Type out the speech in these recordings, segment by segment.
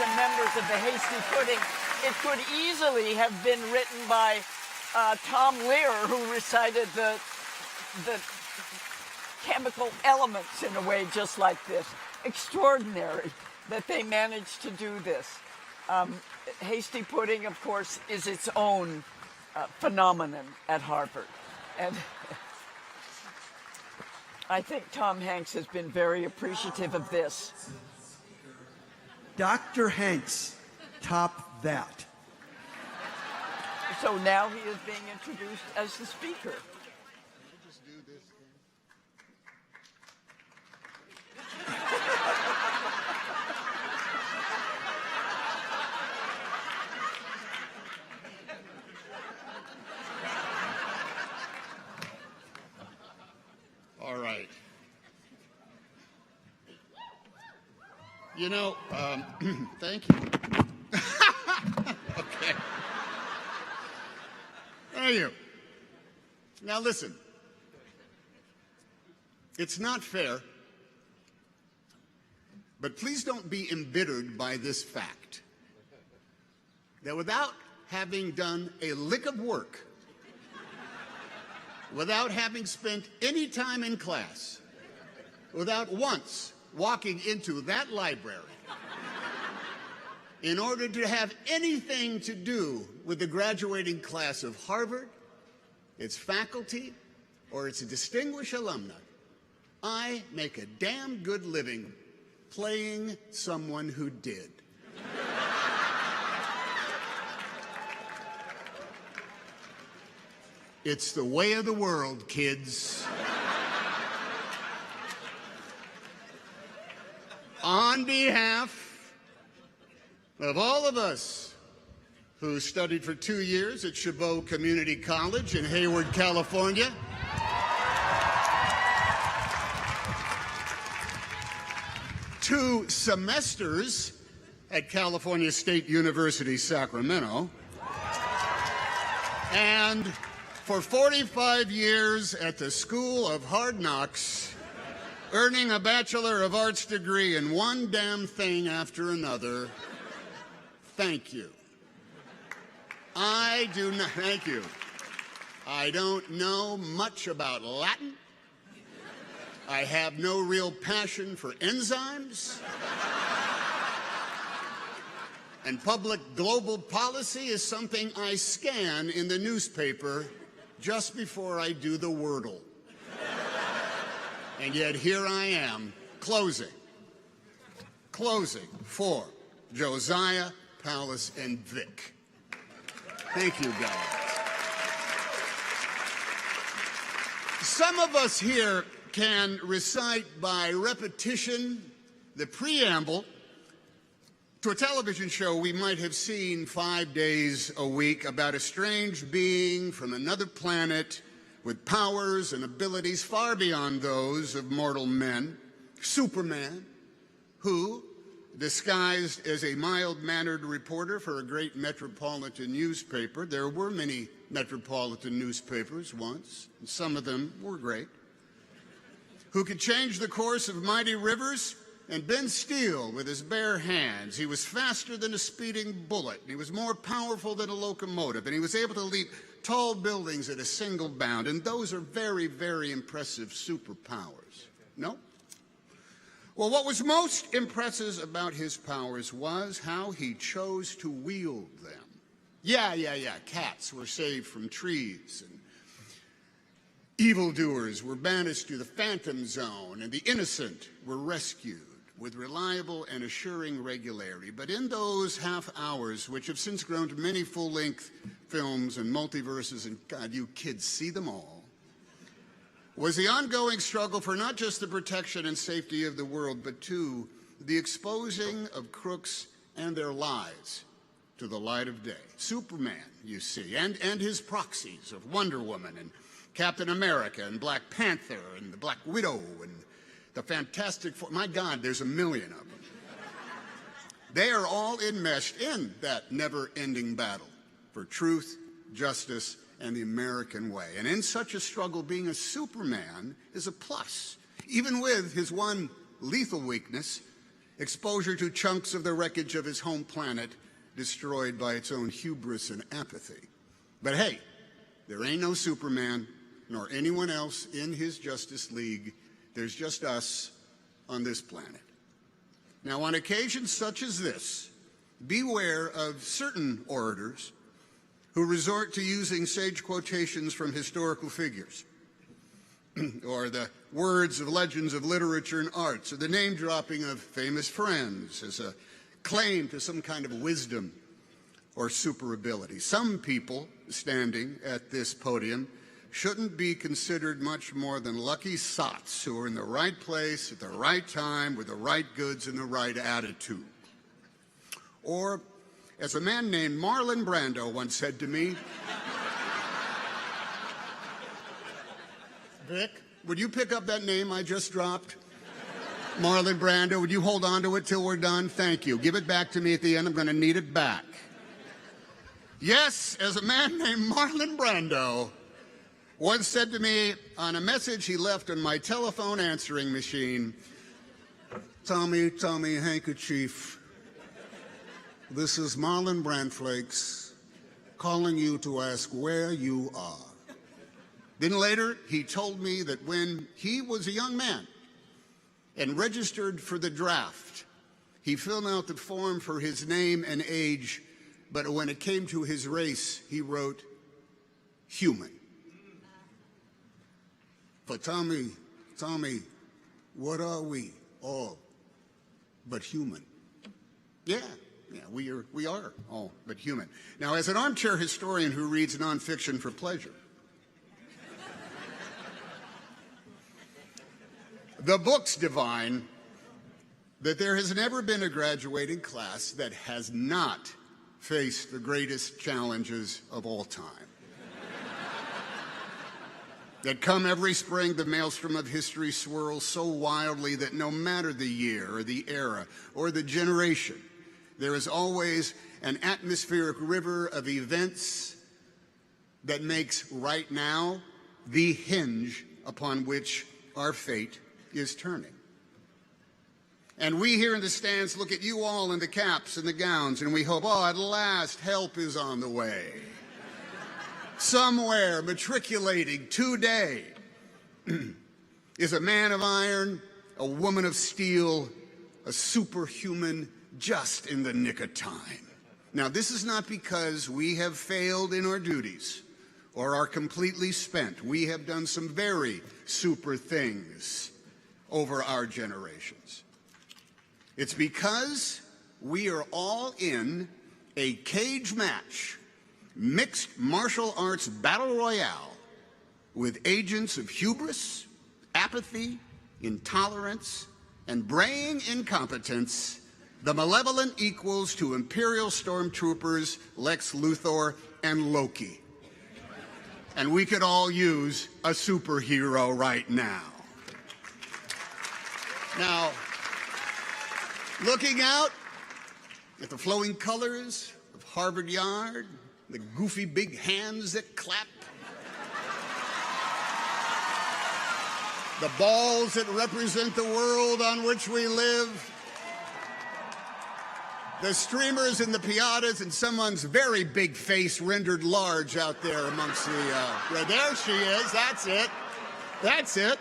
and members of the Hasty Pudding. It could easily have been written by Tom Lear, who recited the chemical elements in a way just like this. Extraordinary that they managed to do this. Hasty Pudding, of course, is its own phenomenon at Harvard. And I think Tom Hanks has been very appreciative of this. Dr. Hanks, top that. So now he is being introduced as the speaker. All right. You know, thank you. Okay. Thank you. Now listen. It's not fair, but please don't be embittered by this fact that without having done a lick of work, without having spent any time in class, without once walking into that library, in order to have anything to do with the graduating class of Harvard, its faculty, or its distinguished alumni, I make a damn good living playing someone who did. It's the way of the world, kids. On behalf of all of us who studied for 2 years at Chabot Community College in Hayward, California, 2 semesters at California State University, Sacramento, and for 45 years at the School of Hard Knocks, earning a Bachelor of Arts degree in one damn thing after another. Thank you. Thank you. I don't know much about Latin. I have no real passion for enzymes. And public global policy is something I scan in the newspaper just before I do the Wordle. And yet here I am, closing for Josiah, Palace, and Vic. Thank you, guys. Some of us here can recite by repetition the preamble to a television show we might have seen 5 days a week about a strange being from another planet with powers and abilities far beyond those of mortal men, Superman, who, disguised as a mild-mannered reporter for a great metropolitan newspaper — there were many metropolitan newspapers once, and some of them were great — who could change the course of mighty rivers and bend steel with his bare hands. He was faster than a speeding bullet. He was more powerful than a locomotive, and he was able to leap tall buildings at a single bound. And those are very, very impressive superpowers. No? Well, what was most impressive about his powers was how he chose to wield them. Yeah. Cats were saved from trees, and evildoers were banished to the Phantom Zone, and the innocent were rescued with reliable and assuring regularity. But in those half hours, which have since grown to many full-length films and multiverses, and God, you kids see them all, was the ongoing struggle for not just the protection and safety of the world, but too the exposing of crooks and their lies to the light of day. Superman, you see, and his proxies of Wonder Woman and Captain America and Black Panther and the Black Widow and the Fantastic Four. My God, there's a million of them. They are all enmeshed in that never-ending battle for truth, justice, and the American way. And in such a struggle, being a Superman is a plus, even with his one lethal weakness, exposure to chunks of the wreckage of his home planet destroyed by its own hubris and apathy. But hey, there ain't no Superman nor anyone else in his Justice League. There's just us on this planet. Now, on occasions such as this, beware of certain orators who resort to using sage quotations from historical figures, or the words of legends of literature and arts, or the name-dropping of famous friends as a claim to some kind of wisdom or super ability. Some people standing at this podium shouldn't be considered much more than lucky sots who are in the right place at the right time with the right goods and the right attitude. Or, as a man named Marlon Brando once said to me, Vic, would you pick up that name I just dropped? Marlon Brando, would you hold on to it till we're done? Thank you. Give it back to me at the end. I'm going to need it back. Yes, as a man named Marlon Brando once said to me on a message he left on my telephone answering machine, Tommy, handkerchief, this is Marlon Brandflakes calling you to ask where you are. Then later, he told me that when he was a young man and registered for the draft, he filled out the form for his name and age, but when it came to his race, he wrote human. But Tommy, what are we all but human? Yeah, we are all but human. Now, as an armchair historian who reads nonfiction for pleasure, the books divine that there has never been a graduating class that has not faced the greatest challenges of all time. That come every spring, the maelstrom of history swirls so wildly that no matter the year or the era or the generation, there is always an atmospheric river of events that makes right now the hinge upon which our fate is turning. And we here in the stands look at you all in the caps and the gowns, and we hope, oh, at last help is on the way. Somewhere matriculating today is a man of iron, a woman of steel, a superhuman just in the nick of time. Now, this is not because we have failed in our duties or are completely spent. We have done some very super things over our generations. It's because we are all in a cage match, mixed martial arts battle royale with agents of hubris, apathy, intolerance, and braying incompetence, the malevolent equals to Imperial stormtroopers Lex Luthor and Loki. And we could all use a superhero right now. Now, looking out at the flowing colors of Harvard Yard, the goofy big hands that clap, the balls that represent the world on which we live, the streamers and the piatas, and someone's very big face rendered large out there amongst the, there she is, that's it, that's it.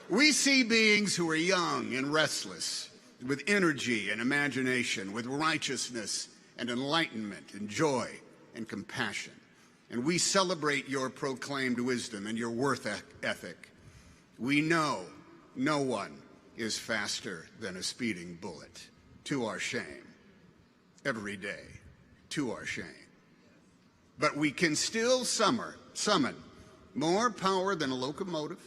We see beings who are young and restless, with energy and imagination, with righteousness and enlightenment and joy and compassion. And we celebrate your proclaimed wisdom and your worth ethic. We know no one is faster than a speeding bullet, to our shame, every day, to our shame. But we can still summon more power than a locomotive,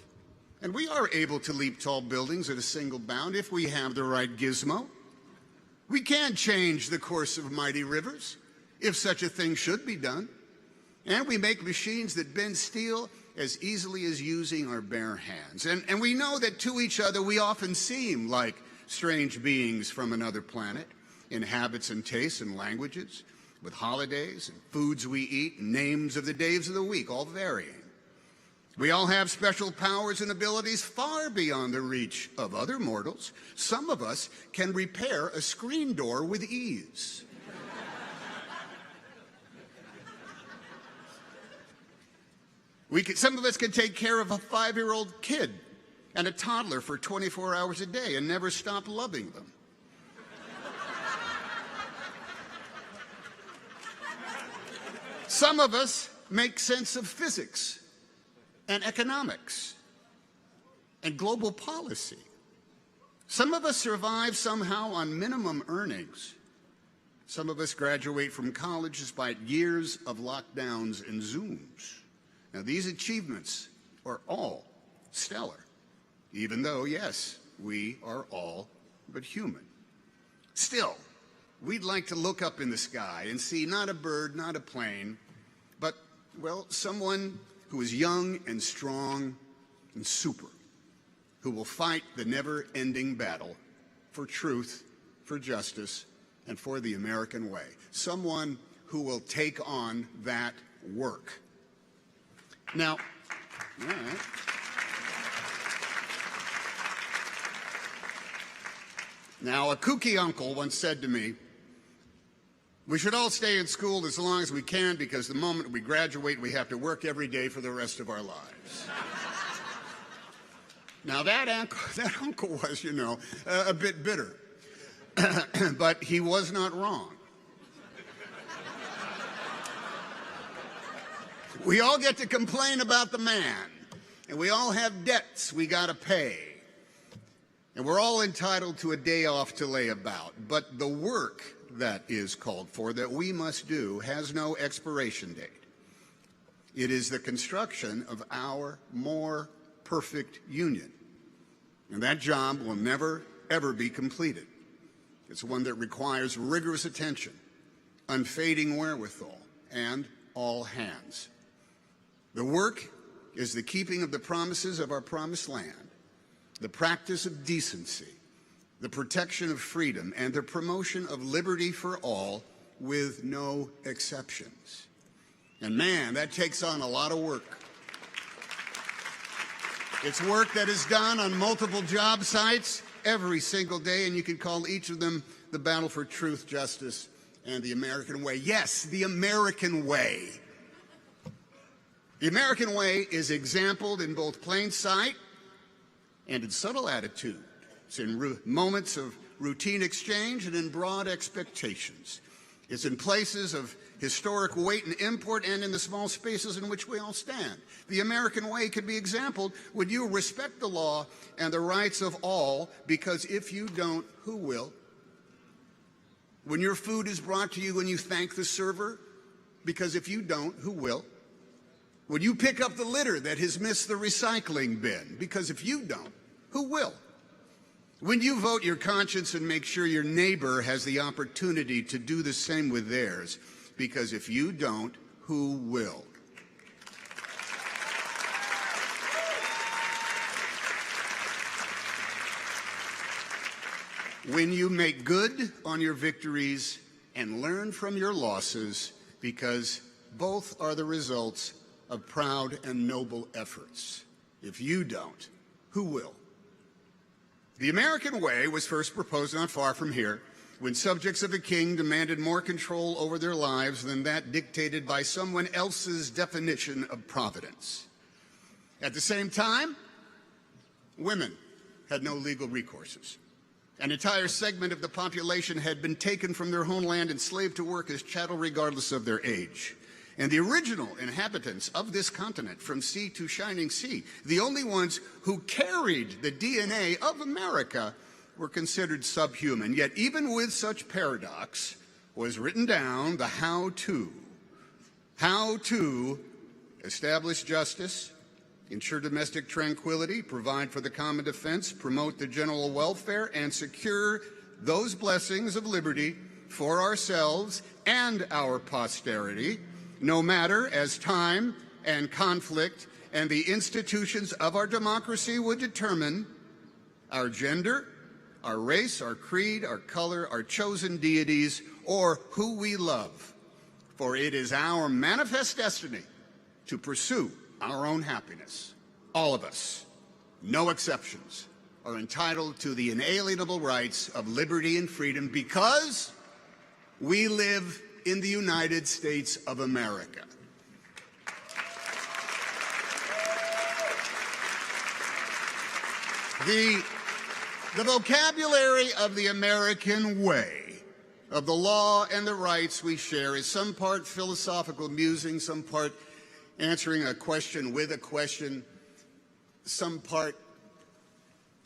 and we are able to leap tall buildings at a single bound if we have the right gizmo. We can change the course of mighty rivers, if such a thing should be done. And we make machines that bend steel as easily as using our bare hands. And we know that to each other we often seem like strange beings from another planet, in habits and tastes and languages, with holidays and foods we eat, and names of the days of the week, all varying. We all have special powers and abilities far beyond the reach of other mortals. Some of us can repair a screen door with ease. Some of us can take care of a 5-year-old kid and a toddler for 24 hours a day and never stop loving them. Some of us make sense of physics and economics and global policy. Some of us survive somehow on minimum earnings. Some of us graduate from college despite years of lockdowns and Zooms. Now, these achievements are all stellar, even though, yes, we are all but human. Still, we'd like to look up in the sky and see not a bird, not a plane, but, well, someone who is young and strong and super, who will fight the never-ending battle for truth, for justice, and for the American way. Someone who will take on that work. Now, all right. Now, a kooky uncle once said to me, "We should all stay in school as long as we can because the moment we graduate, we have to work every day for the rest of our lives." Now, that uncle was, you know, a bit bitter, but he was not wrong. We all get to complain about the man, and we all have debts we got to pay, and we're all entitled to a day off to lay about. But the work that is called for, that we must do, has no expiration date. It is the construction of our more perfect union, and that job will never, ever be completed. It's one that requires rigorous attention, unfading wherewithal, and all hands. The work is the keeping of the promises of our promised land, the practice of decency, the protection of freedom, and the promotion of liberty for all with no exceptions. And man, that takes on a lot of work. It's work that is done on multiple job sites every single day, and you can call each of them the battle for truth, justice, and the American way. Yes, the American way. The American way is exampled in both plain sight and in subtle attitude. It's in moments of routine exchange and in broad expectations. It's in places of historic weight and import and in the small spaces in which we all stand. The American way can be exampled when you respect the law and the rights of all, because if you don't, who will? When your food is brought to you and you thank the server, because if you don't, who will? When you pick up the litter that has missed the recycling bin, because if you don't, who will? When you vote your conscience and make sure your neighbor has the opportunity to do the same with theirs, because if you don't, who will? When you make good on your victories and learn from your losses, because both are the results of proud and noble efforts. If you don't, who will? The American way was first proposed not far from here, when subjects of a king demanded more control over their lives than that dictated by someone else's definition of providence. At the same time, women had no legal recourses. An entire segment of the population had been taken from their homeland and enslaved to work as chattel regardless of their age. And the original inhabitants of this continent, from sea to shining sea, the only ones who carried the DNA of America, were considered subhuman. Yet even with such paradox was written down the how-to. How to establish justice, ensure domestic tranquility, provide for the common defense, promote the general welfare, and secure those blessings of liberty for ourselves and our posterity, no matter as time and conflict and the institutions of our democracy would determine our gender, our race, our creed, our color, our chosen deities, or who we love. For it is our manifest destiny to pursue our own happiness, all of us, no exceptions, are entitled to the inalienable rights of liberty and freedom because we live in the United States of America. The vocabulary of the American way, of the law and the rights we share, is some part philosophical musing, some part answering a question with a question, some part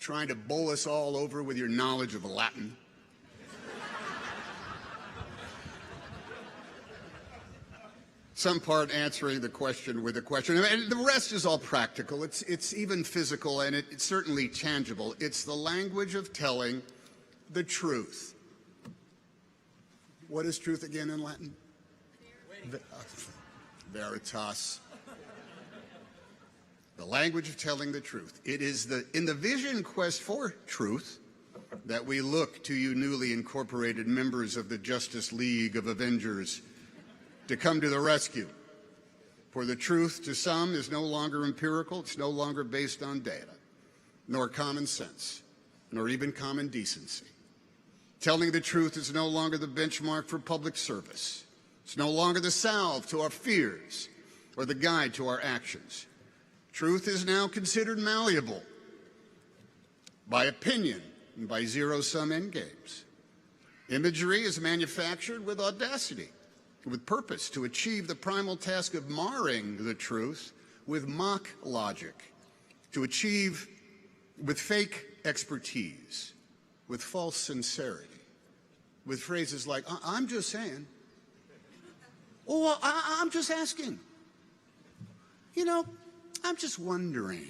trying to bowl us all over with your knowledge of Latin. Some part answering the question with a question. And the rest is all practical. It's even physical, and it's certainly tangible. It's the language of telling the truth. What is truth again in Latin? Veritas. The language of telling the truth. It is in the vision quest for truth that we look to you newly incorporated members of the Justice League of Avengers to come to the rescue. For the truth to some is no longer empirical, it's no longer based on data, nor common sense, nor even common decency. Telling the truth is no longer the benchmark for public service. It's no longer the salve to our fears or the guide to our actions. Truth is now considered malleable by opinion and by zero-sum endgames. Imagery is manufactured with audacity, with purpose, to achieve the primal task of marring the truth with mock logic, to achieve with fake expertise, with false sincerity, with phrases like, I'm just saying, or I'm just asking, you know, I'm just wondering.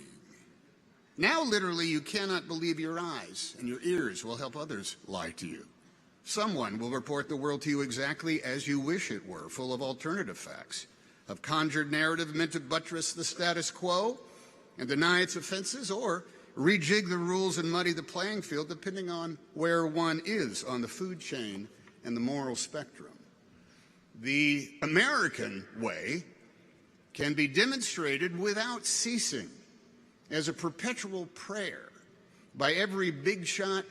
Now, literally, you cannot believe your eyes, and your ears will help others lie to you. Someone will report the world to you exactly as you wish it were, full of alternative facts, of conjured narrative meant to buttress the status quo and deny its offenses, or rejig the rules and muddy the playing field depending on where one is on the food chain and the moral spectrum. The American way can be demonstrated without ceasing as a perpetual prayer by every big shot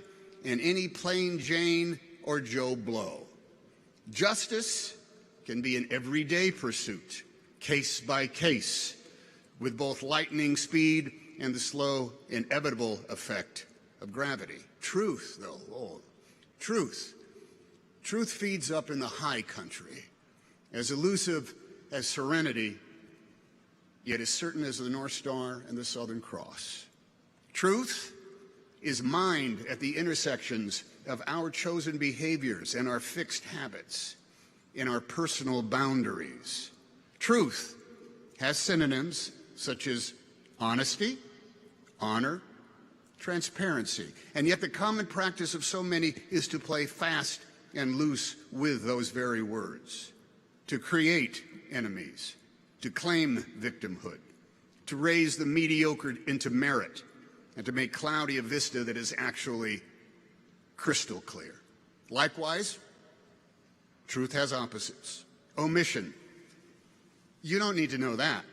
and any plain Jane or Joe Blow. Justice can be an everyday pursuit, case by case, with both lightning speed and the slow, inevitable effect of gravity. Truth, though, truth. Truth feeds up in the high country, as elusive as serenity, yet as certain as the North Star and the Southern Cross. Truth is mined at the intersections of our chosen behaviors and our fixed habits, in our personal boundaries. Truth has synonyms such as honesty, honor, transparency, and yet the common practice of so many is to play fast and loose with those very words, to create enemies, to claim victimhood, to raise the mediocre into merit, and to make cloudy a vista that is actually crystal clear. Likewise, truth has opposites. Omission. You don't need to know that.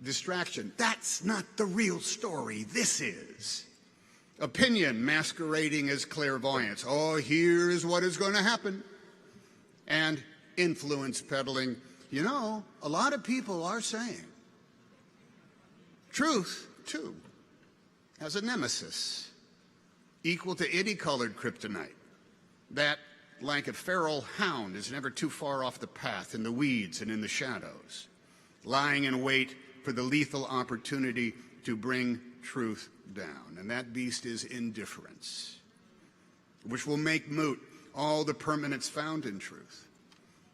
Distraction. That's not the real story. This is. Opinion masquerading as clairvoyance. Oh, here is what is going to happen. And influence peddling. You know, a lot of people are saying. Truth, too, has a nemesis equal to any colored kryptonite. That, like a feral hound, is never too far off the path in the weeds and in the shadows, lying in wait for the lethal opportunity to bring truth down. And that beast is indifference, which will make moot all the permanence found in truth.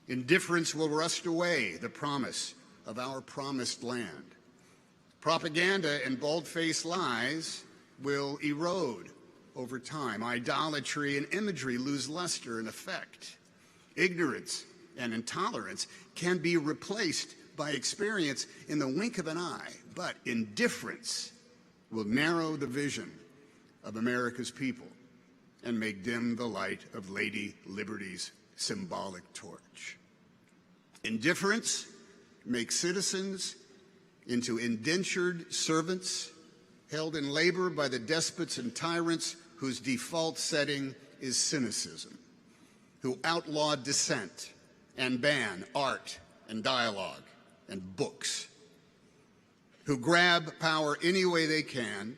Indifference will rust away the promise of our promised land. Propaganda and bald-faced lies will erode over time. Idolatry and imagery lose luster and effect. Ignorance and intolerance can be replaced by experience in the wink of an eye, but indifference will narrow the vision of America's people and make dim the light of Lady Liberty's symbolic torch. Indifference makes citizens into indentured servants held in labor by the despots and tyrants whose default setting is cynicism, who outlaw dissent and ban art and dialogue and books, who grab power any way they can,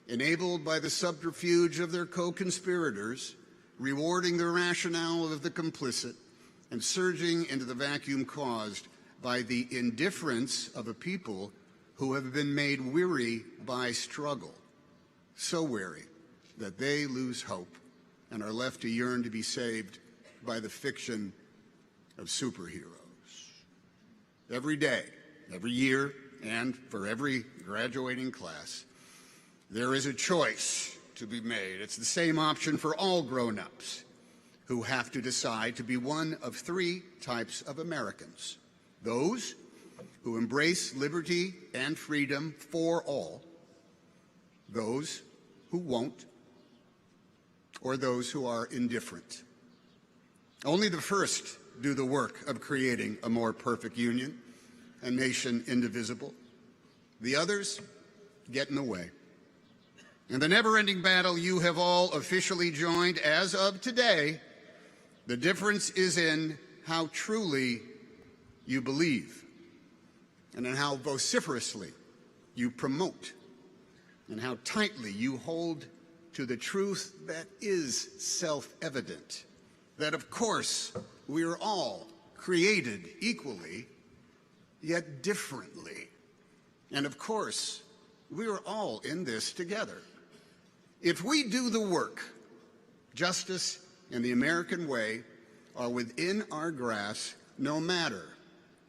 enabled by the subterfuge of their co-conspirators, rewarding the rationale of the complicit, and surging into the vacuum caused by the indifference of a people who have been made weary by struggle, so weary that they lose hope and are left to yearn to be saved by the fiction of superheroes. Every day, every year, and for every graduating class, there is a choice to be made. It's the same option for all grown-ups who have to decide to be one of three types of Americans: those who embrace liberty and freedom for all, those who won't, or those who are indifferent. Only the first do the work of creating a more perfect union, a nation indivisible. The others get in the way. In the never-ending battle you have all officially joined as of today, the difference is in how truly you believe and in how vociferously you promote and how tightly you hold to the truth that is self-evident, that of course we are all created equally, yet differently. And of course, we are all in this together. If we do the work, justice and the American way are within our grasp, no matter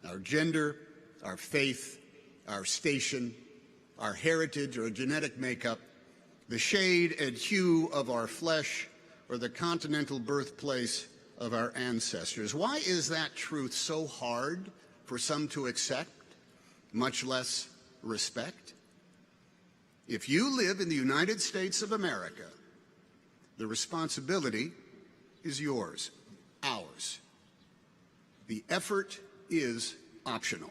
our gender, our faith, our station, our heritage or genetic makeup, the shade and hue of our flesh, or the continental birthplace of our ancestors. Why is that truth so hard for some to accept, much less respect? If you live in the United States of America, the responsibility is yours, ours. The effort is optional.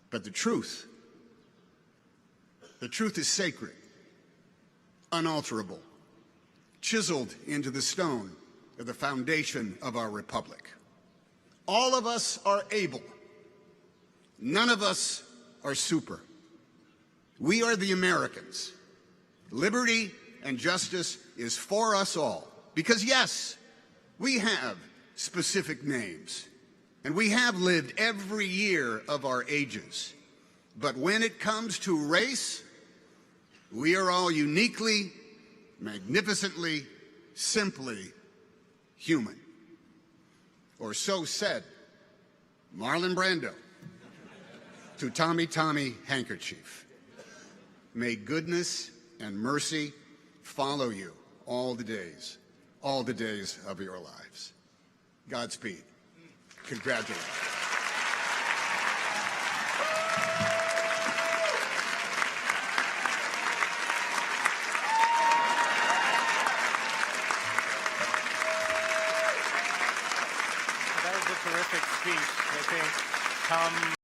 But the truth is sacred, unalterable, chiseled into the stone of the foundation of our republic. All of us are able. None of us are super. We are the Americans. Liberty and justice is for us all. Because yes, we have specific names, and we have lived every year of our ages. But when it comes to race, we are all uniquely, magnificently, simply human. Or so said Marlon Brando to Tommy Tommy Handkerchief. May goodness and mercy follow you all the days of your lives. Godspeed. Congratulations. That was a terrific speech, I think.